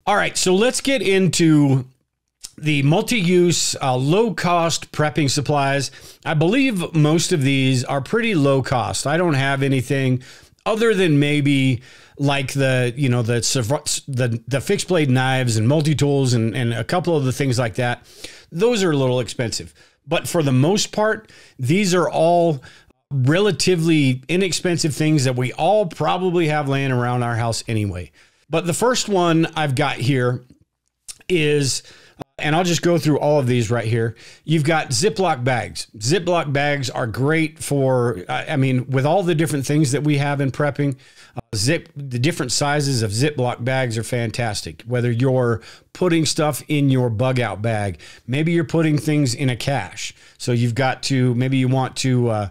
All right, so let's get into the multi-use, low-cost prepping supplies. I believe most of these are pretty low cost. I don't have anything other than maybe like the fixed blade knives and multi-tools and a couple of the things like that. Those are a little expensive. But for the most part, these are all relatively inexpensive things that we all probably have laying around our house anyway. But the first one I've got here is, and I'll just go through all of these right here. You've got Ziplock bags. Ziplock bags are great for, I mean, with all the different things that we have in prepping, the different sizes of Ziplock bags are fantastic. Whether you're putting stuff in your bug out bag, maybe you're putting things in a cache. So you've got to, maybe you want to,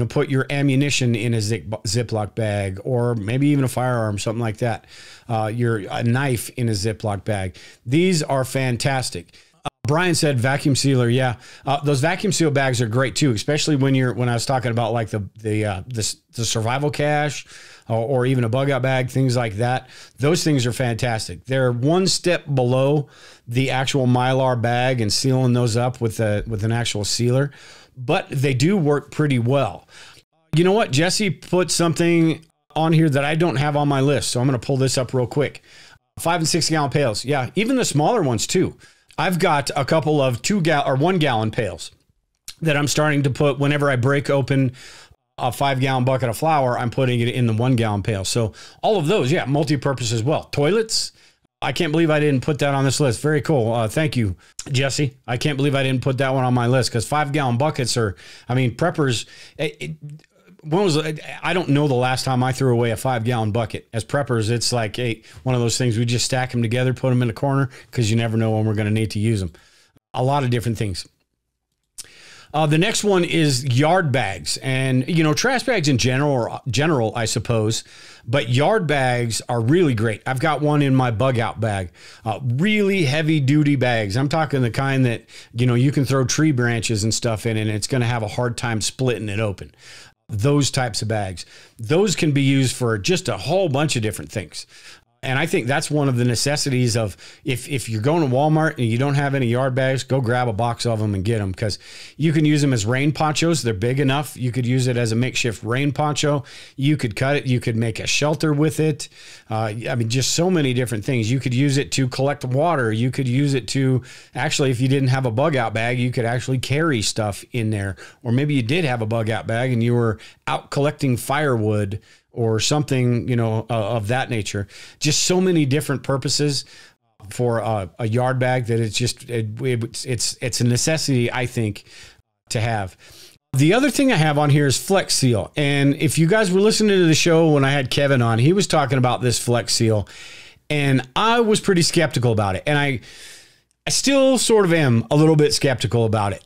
put your ammunition in a Ziplock bag, or maybe even a firearm, something like that. A knife in a Ziploc bag. These are fantastic. Brian said vacuum sealer. Yeah, those vacuum seal bags are great too, especially when I was talking about like the survival cache or even a bug out bag, things like that. Those things are fantastic. They're one step below the actual Mylar bag and sealing those up with an actual sealer, but they do work pretty well. You know what? Jesse put something on here that I don't have on my list, so I'm going to pull this up real quick. 5 and 6 gallon pails. Yeah, even the smaller ones too. I've got a couple of 1 gallon pails that I'm starting to put whenever I break open a 5 gallon bucket of flour. I'm putting it in the 1 gallon pail. So all of those, yeah, multi-purpose as well. Toilets. I can't believe I didn't put that on this list. Very cool. Thank you, Jesse. I can't believe I didn't put that one on my list, because 5 gallon buckets are, I mean, preppers. I don't know the last time I threw away a 5 gallon bucket. As preppers, it's like one of those things we just stack them together, put them in a corner, because you never know when we're going to need to use them. A lot of different things. The next one is yard bags, and trash bags in general, I suppose, but yard bags are really great. I've got one in my bug out bag, really heavy duty bags. I'm talking the kind that you can throw tree branches and stuff in, and it's going to have a hard time splitting it open. Those types of bags, those can be used for just a whole bunch of different things. And I think that's one of the necessities of, if you're going to Walmart and you don't have any yard bags, go grab a box of them and get them, because you can use them as rain ponchos. They're big enough. You could use it as a makeshift rain poncho. You could cut it. You could make a shelter with it. I mean, just so many different things. You could use it to collect water. You could use it to, actually, if you didn't have a bug out bag, you could actually carry stuff in there. Or maybe you did have a bug out bag and you were out collecting firewood or something, of that nature. Just so many different purposes for a yard bag that it's just, it's a necessity, I think, to have. The other thing I have on here is Flex Seal. And if you guys were listening to the show when I had Kevin on, he was talking about this Flex Seal, and I was pretty skeptical about it. And I still sort of am a little bit skeptical about it.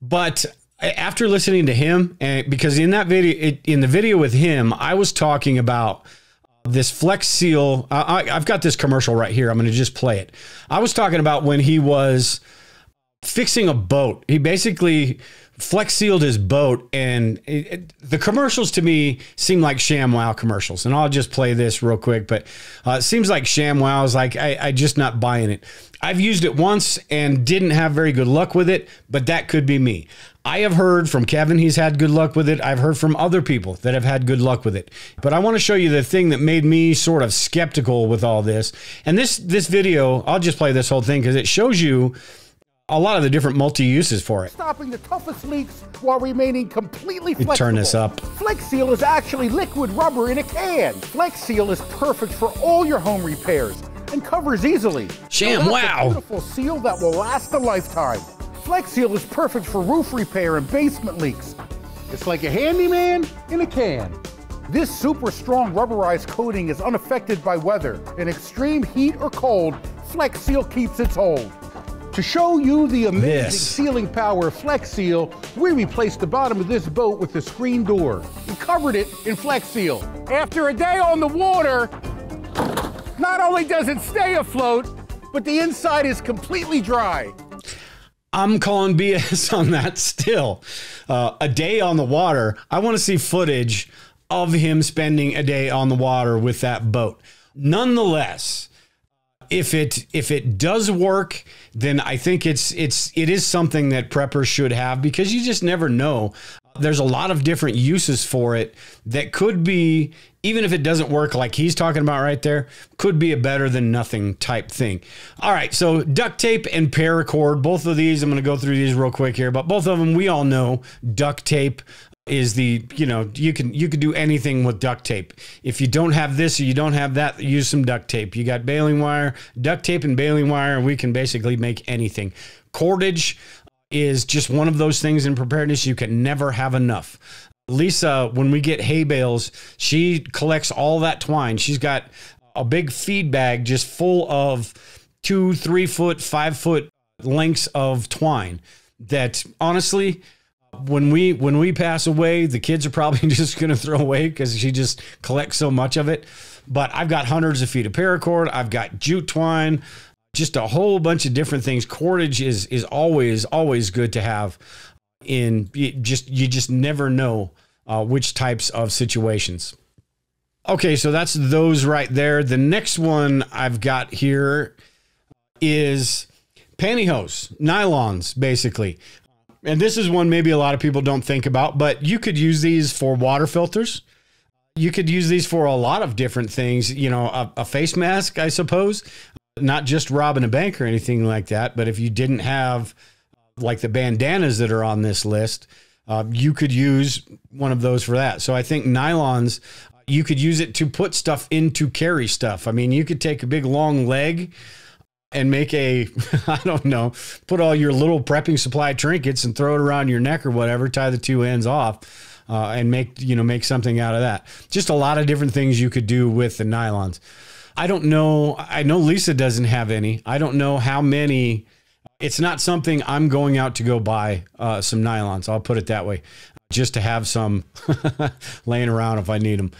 But after listening to him, and because in that video, in the video with him, I was talking about this Flex Seal. I've got this commercial right here. I'm going to just play it. I was talking about when he was fixing a boat. He basically Flex sealed his boat, and the commercials to me seem like ShamWow commercials. And I'll just play this real quick, but it seems like ShamWow is like, I just not buying it. I've used it once and didn't have very good luck with it, but that could be me. I have heard from Kevin, he's had good luck with it. I've heard from other people that have had good luck with it. But I want to show you the thing that made me sort of skeptical with all this. And this video, I'll just play this whole thing because it shows you a lot of the different multi-uses for it. Stopping the toughest leaks while remaining completely flexible. Turn this up. Flex Seal is actually liquid rubber in a can. Flex Seal is perfect for all your home repairs and covers easily. ShamWow. A beautiful seal that will last a lifetime. Flex Seal is perfect for roof repair and basement leaks. It's like a handyman in a can. This super strong rubberized coating is unaffected by weather. In extreme heat or cold, Flex Seal keeps its hold. To show you the amazing sealing power of Flex Seal, we replaced the bottom of this boat with a screen door. We covered it in Flex Seal. After a day on the water, not only does it stay afloat, but the inside is completely dry. I'm calling BS on that still. A day on the water. I want to see footage of him spending a day on the water with that boat. Nonetheless, If it does work, then I think it is something that preppers should have, because you just never know. There's a lot of different uses for it that could be, even if it doesn't work like he's talking about right there, could be a better than nothing type thing. All right, so duct tape and paracord, both of these, I'm going to go through these real quick here, but both of them, we all know duct tape is the, you could do anything with duct tape. If you don't have this or you don't have that, use some duct tape. You got baling wire, duct tape and baling wire, and we can basically make anything. Cordage is just one of those things in preparedness. You can never have enough. Lisa, when we get hay bales, she collects all that twine. She's got a big feed bag just full of 2, 3 foot, 5 foot lengths of twine that honestly, when we pass away, the kids are probably just going to throw away because she just collects so much of it. But I've got hundreds of feet of paracord. I've got jute twine, just a whole bunch of different things. Cordage is always good to have. You just never know which types of situations. Okay, so that's those right there. The next one I've got here is pantyhose, nylons, basically. And this is one maybe a lot of people don't think about, but you could use these for water filters. You could use these for a lot of different things, a face mask, I suppose, not just robbing a bank or anything like that. But if you didn't have like the bandanas that are on this list, you could use one of those for that. So I think nylons, you could use it to put stuff into carry stuff. I mean, you could take a big long leg and make I don't know, put all your little prepping supply trinkets and throw it around your neck or whatever, tie the two ends off, and make something out of that. Just a lot of different things you could do with the nylons. I don't know. I know Lisa doesn't have any. I don't know how many. It's not something I'm going out to go buy some nylons. I'll put it that way, just to have some laying around if I need them.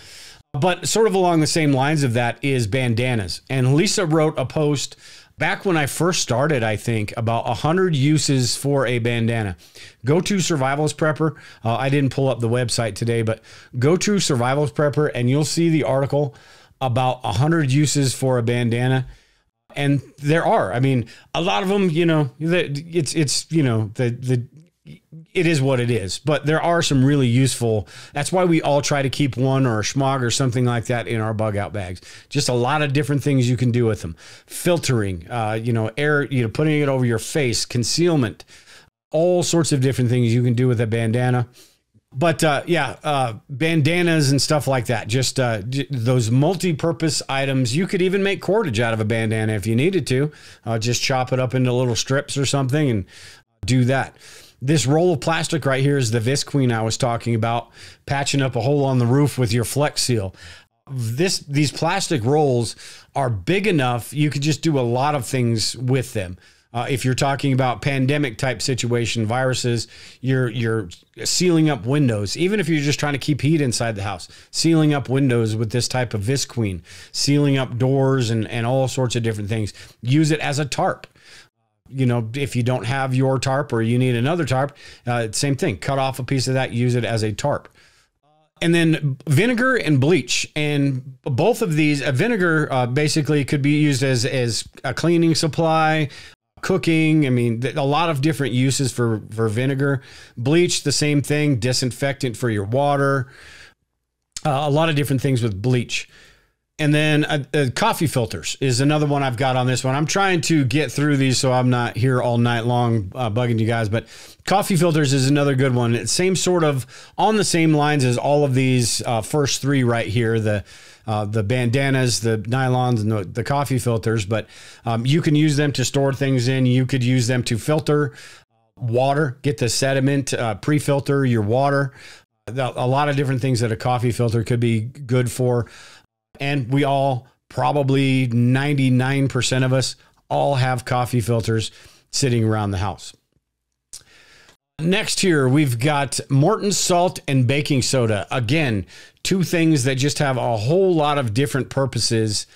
But sort of along the same lines of that is bandanas. And Lisa wrote a post back when I first started, I think, about 100 uses for a bandana. Go to Survivalist Prepper. I didn't pull up the website today, but go to Survivalist Prepper and you'll see the article about 100 uses for a bandana. And there are, I mean, a lot of them, it is what it is, but there are some really useful. That's why we all try to keep one or a schmog or something like that in our bug out bags. Just a lot of different things you can do with them. Filtering, air, putting it over your face, concealment, all sorts of different things you can do with a bandana. But bandanas and stuff like that, just those multi-purpose items. You could even make cordage out of a bandana if you needed to. Just chop it up into little strips or something and do that. This roll of plastic right here is the Visqueen I was talking about, patching up a hole on the roof with your Flex Seal. These plastic rolls are big enough, you could just do a lot of things with them. If you're talking about pandemic type situation, viruses, you're sealing up windows. Even if you're just trying to keep heat inside the house, sealing up windows with this type of Visqueen, sealing up doors and all sorts of different things. Use it as a tarp. If you don't have your tarp or you need another tarp, same thing. Cut off a piece of that, use it as a tarp. And then vinegar and bleach. And both of these, vinegar basically could be used as a cleaning supply, cooking. I mean, a lot of different uses for vinegar. Bleach, the same thing, disinfectant for your water. A lot of different things with bleach. And then coffee filters is another one I've got on this one. I'm trying to get through these so I'm not here all night long bugging you guys, but coffee filters is another good one. It's same sort of on the same lines as all of these first three right here, the bandanas, the nylons, and the coffee filters, but you can use them to store things in. You could use them to filter water, get the sediment, pre-filter your water. A lot of different things that a coffee filter could be good for. And we all, probably 99% of us, all have coffee filters sitting around the house. Next here, we've got Morton salt and baking soda. Again, two things that just have a whole lot of different purposes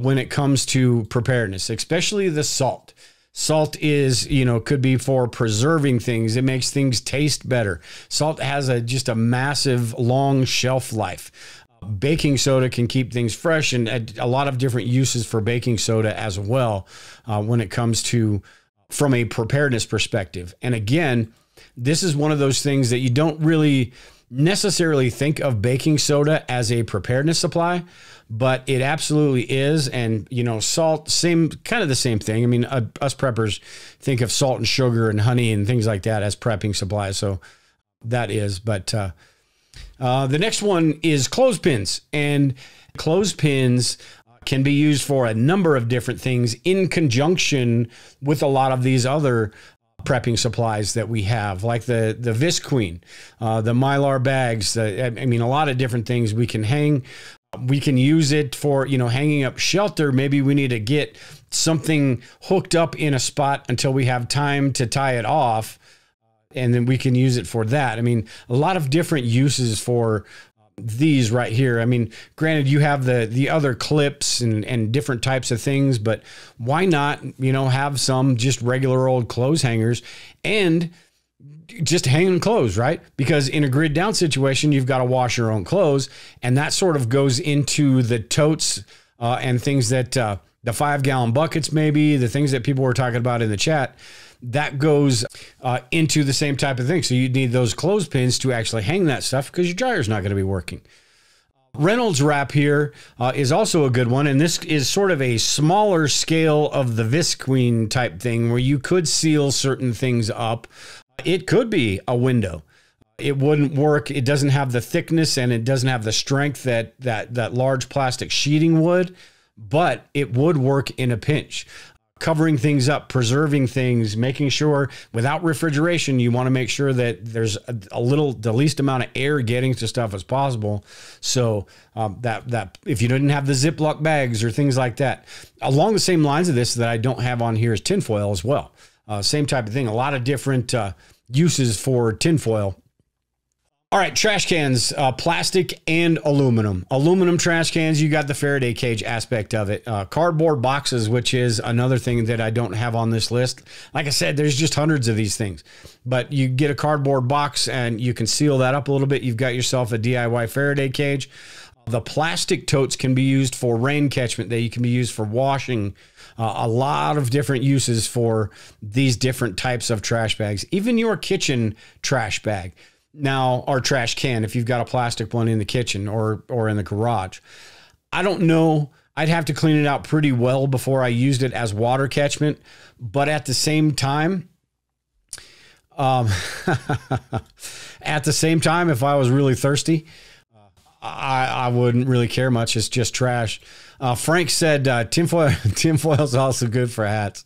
when it comes to preparedness, especially the salt. Salt is, could be for preserving things. It makes things taste better. Salt has just a massive long shelf life. Baking soda can keep things fresh, and a lot of different uses for baking soda as well when it comes to from a preparedness perspective. And again, this is one of those things that you don't really necessarily think of baking soda as a preparedness supply, but it absolutely is. And, you know, salt, kind of the same thing. I mean, us preppers think of salt and sugar and honey and things like that as prepping supplies. So that is, but the next one is clothespins, and clothespins can be used for a number of different things in conjunction with a lot of these other prepping supplies that we have, like the Visqueen, the Mylar bags. I mean, a lot of different things we can hang. We can use it for, you know, hanging up shelter. Maybe we need to get something hooked up in a spot until we have time to tie it off, and then we can use it for that. I mean, a lot of different uses for these right here. I mean, granted, you have the other clips and different types of things, but why not, you know, have some just regular old clothes hangers and just hanging clothes, right? Because in a grid down situation, you've got to wash your own clothes, and that sort of goes into the totes and things that the 5-gallon buckets, maybe the things that people were talking about in the chat. That goes into the same type of thing. So you need those clothespins to actually hang that stuff because your dryer's not going to be working. Reynolds wrap here is also a good one. And this is sort of a smaller scale of the Visqueen type thing where you could seal certain things up. It could be a window. It wouldn't work. It doesn't have the thickness and it doesn't have the strength that large plastic sheeting would, but it would work in a pinch. Covering things up, preserving things, making sure without refrigeration, you want to make sure that there's the least amount of air getting to stuff as possible. So that if you didn't have the Ziplock bags or things like that, along the same lines of this that I don't have on here is tinfoil as well. Same type of thing. A lot of different uses for tinfoil. All right, trash cans, plastic and aluminum. Aluminum trash cans, you got the Faraday cage aspect of it. Cardboard boxes, which is another thing that I don't have on this list. Like I said, there's just hundreds of these things. But you get a cardboard box and you can seal that up a little bit. You've got yourself a DIY Faraday cage. The plastic totes can be used for rain catchment. They can be used for washing. A lot of different uses for these different types of trash bags. Even your kitchen trash bag. Now, our trash can, if you've got a plastic one in the kitchen or in the garage. I don't know. I'd have to clean it out pretty well before I used it as water catchment. But at the same time, if I was really thirsty, I wouldn't really care much. It's just trash. Frank said tinfoil is also good for hats.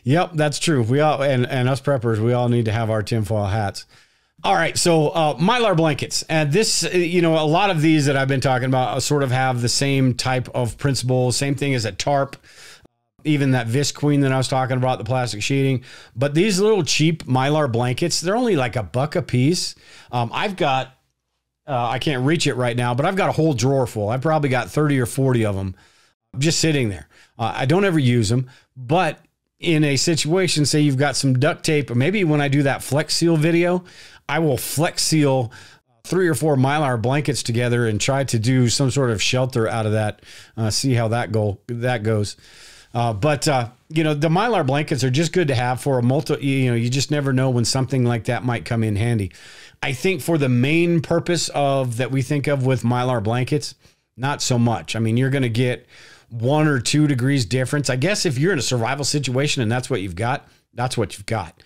Yep, that's true. We all and us preppers, we all need to have our tinfoil hats. All right, so Mylar blankets. And this, you know, a lot of these that I've been talking about sort of have the same type of principle, same thing as a tarp, even that Visqueen that I was talking about, the plastic sheeting. But these little cheap Mylar blankets, they're only like $1 a piece. I've got, I can't reach it right now, but I've got a whole drawer full. I probably got 30 or 40 of them just sitting there. I don't ever use them, but in a situation, say you've got some duct tape, or maybe when I do that Flex Seal video, I will Flex Seal 3 or 4 Mylar blankets together and try to do some sort of shelter out of that. See how that goes. But you know, the Mylar blankets are just good to have for a you just never know when something like that might come in handy. I think for the main purpose that we think of with Mylar blankets, not so much. I mean, you're going to get 1 or 2 degrees difference. I guess if you're in a survival situation and that's what you've got, that's what you've got.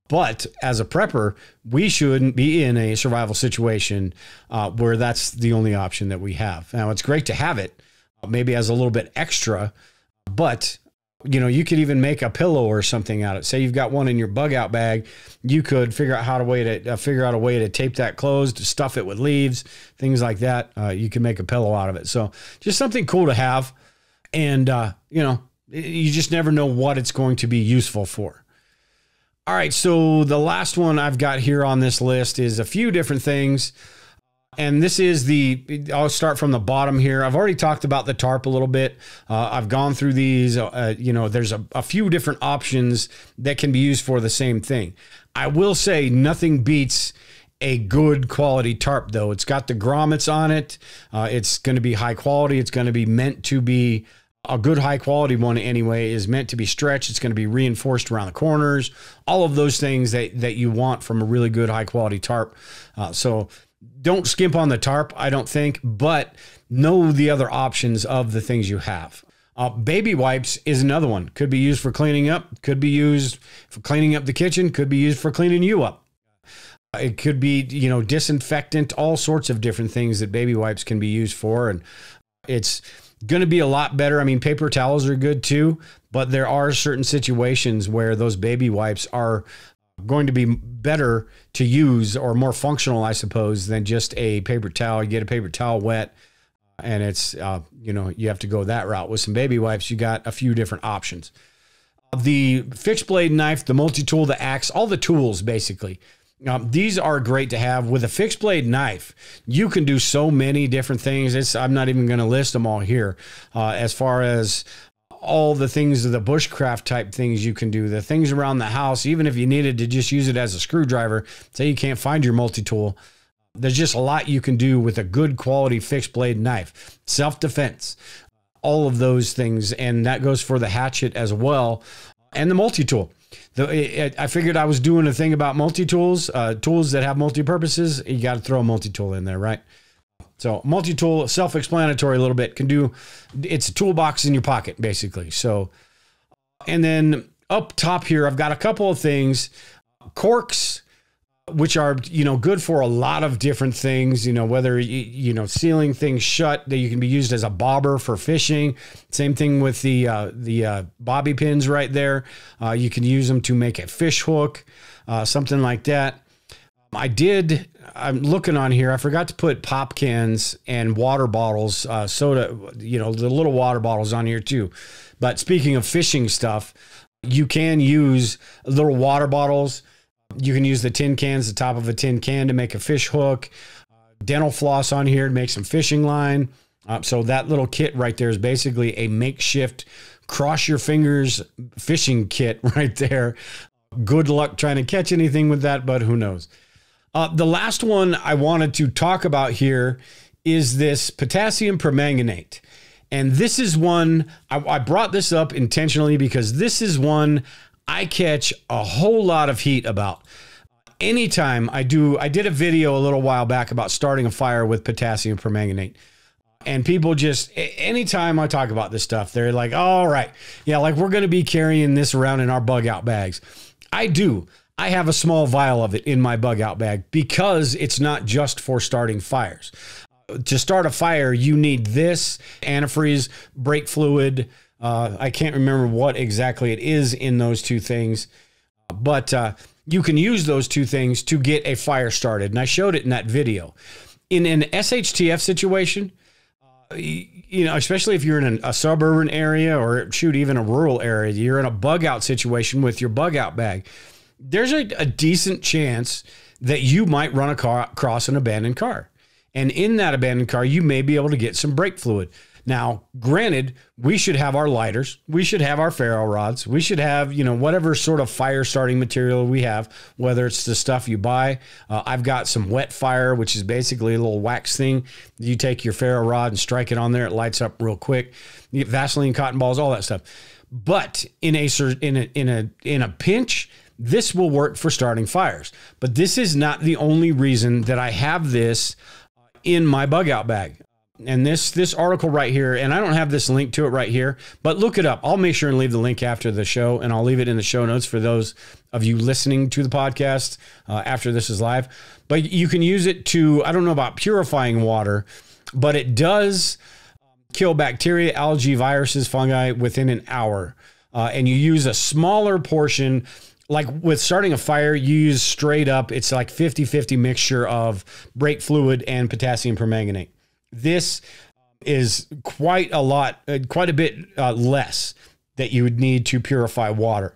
But as a prepper, we shouldn't be in a survival situation where that's the only option that we have. Now, it's great to have it, maybe as a little bit extra, but you know, you could even make a pillow or something out of it. Say you've got one in your bug out bag, you could figure out a way to tape that closed, stuff it with leaves, things like that. You can make a pillow out of it. So just something cool to have, and you know, you just never know what it's going to be useful for. All right, so the last one I've got here on this list is a few different things. And this is I'll start from the bottom here. I've already talked about the tarp a little bit. I've gone through these. You know, there's a few different options that can be used for the same thing. I will say nothing beats a good quality tarp, though. It's got the grommets on it. It's going to be high quality. It's going to be meant to be a good high quality one anyway, is meant to be stretched. It's going to be reinforced around the corners, all of those things that you want from a really good high quality tarp. So don't skimp on the tarp, I don't think, but know the other options of the things you have. Baby wipes is another one. Could be used for cleaning up, could be used for cleaning up the kitchen, could be used for cleaning you up. It could be, you know, disinfectant, all sorts of different things that baby wipes can be used for. And it's going to be a lot better. I mean, paper towels are good too, but there are certain situations where those baby wipes are going to be better to use, or more functional, I suppose, than just a paper towel. You get a paper towel wet and it's, you know, you have to go that route. With some baby wipes, you got a few different options. The fixed blade knife, the multi-tool, the axe, all the tools basically. These are great to have. With a fixed blade knife, you can do so many different things. I'm not even going to list them all here. As far as all the things, the bushcraft type things you can do, the things around the house, even if you needed to just use it as a screwdriver, say you can't find your multi-tool, there's just a lot you can do with a good quality fixed blade knife. Self-defense, all of those things. And that goes for the hatchet as well. And the multi-tool. I figured I was doing a thing about multi-tools, tools that have multi-purposes. You got to throw a multi-tool in there, right? So multi-tool, self-explanatory a little bit, can do, it's a toolbox in your pocket, basically. So, and then up top here, I've got a couple of things. Corks, which are, you know, good for a lot of different things, you know, whether, you know, sealing things shut, that you can be used as a bobber for fishing. Same thing with the bobby pins right there. You can use them to make a fish hook, something like that. I'm looking on here. I forgot to put pop cans and water bottles, soda, you know, the little water bottles on here too. But speaking of fishing stuff, you can use little water bottles. You can use the tin cans, the top of a tin can, to make a fish hook. Dental floss on here to make some fishing line. So that little kit right there is basically a makeshift cross your fingers fishing kit right there. Good luck trying to catch anything with that, but who knows. The last one I wanted to talk about here is this potassium permanganate. And this is one, I brought this up intentionally because this is one I catch a whole lot of heat about. Anytime I did a video a little while back about starting a fire with potassium permanganate. And people just, anytime I talk about this stuff, they're like, all right, yeah, like we're going to be carrying this around in our bug out bags. I do. I have a small vial of it in my bug out bag because it's not just for starting fires. To start a fire, you need this, antifreeze, brake fluid. I can't remember what exactly it is in those two things, but you can use those two things to get a fire started. And I showed it in that video. In an SHTF situation, you know, especially if you're in a suburban area, or shoot, even a rural area, you're in a bug out situation with your bug out bag. There's a decent chance that you might run across an abandoned car. And in that abandoned car, you may be able to get some brake fluid. Now, granted, we should have our lighters, we should have our ferro rods, we should have, you know, whatever sort of fire starting material we have, whether it's the stuff you buy. I've got some wet fire, which is basically a little wax thing. You take your ferro rod and strike it on there, it lights up real quick. You get Vaseline, cotton balls, all that stuff. But in a pinch, this will work for starting fires. But this is not the only reason that I have this in my bug out bag. And this article right here, and I don't have this link to it right here, but look it up. I'll make sure and leave the link after the show, and I'll leave it in the show notes for those of you listening to the podcast after this is live. But you can use it to, I don't know about purifying water, but it does kill bacteria, algae, viruses, fungi within an hour. And you use a smaller portion. Like with starting a fire, you use straight up, it's like 50-50 mixture of brake fluid and potassium permanganate. This is quite a bit less that you would need to purify water.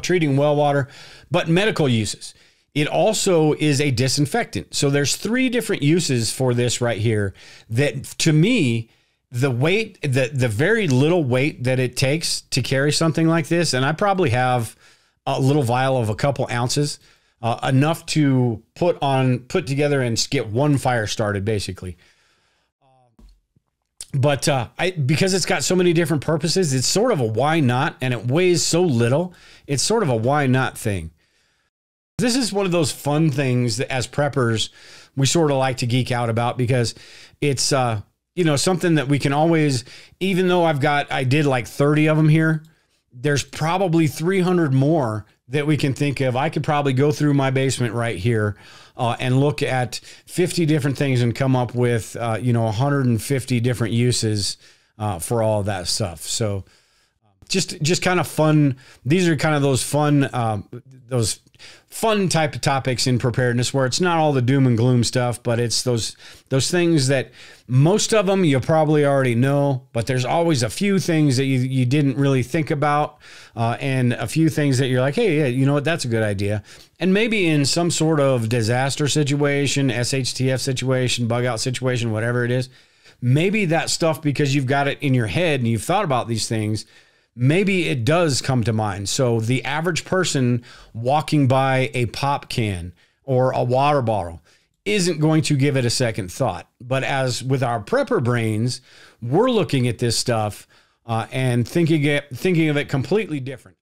Treating well water, but medical uses. It also is a disinfectant. So there's 3 different uses for this right here that, to me, the weight, the very little weight that it takes to carry something like this, and I probably have a little vial of a couple ounces. enough to put together and get one fire started, basically. But because it's got so many different purposes, it's sort of a why not, and it weighs so little. It's sort of a why not thing. This is one of those fun things that as preppers, we sort of like to geek out about, because it's, you know, something that we can always, even though I did like 30 of them here, there's probably 300 more that we can think of. I could probably go through my basement right here and look at 50 different things and come up with, you know, 150 different uses for all of that stuff. So just kind of fun. These are kind of those fun type of topics in preparedness, where it's not all the doom and gloom stuff, but it's those things that most of them you probably already know, but there's always a few things that you didn't really think about, and a few things that you're like, hey, yeah, you know what, that's a good idea. And maybe in some sort of disaster situation, SHTF situation, bug out situation, whatever it is, maybe that stuff, because you've got it in your head and you've thought about these things, maybe it does come to mind. So the average person walking by a pop can or a water bottle isn't going to give it a second thought. But as with our prepper brains, we're looking at this stuff and thinking of it completely different.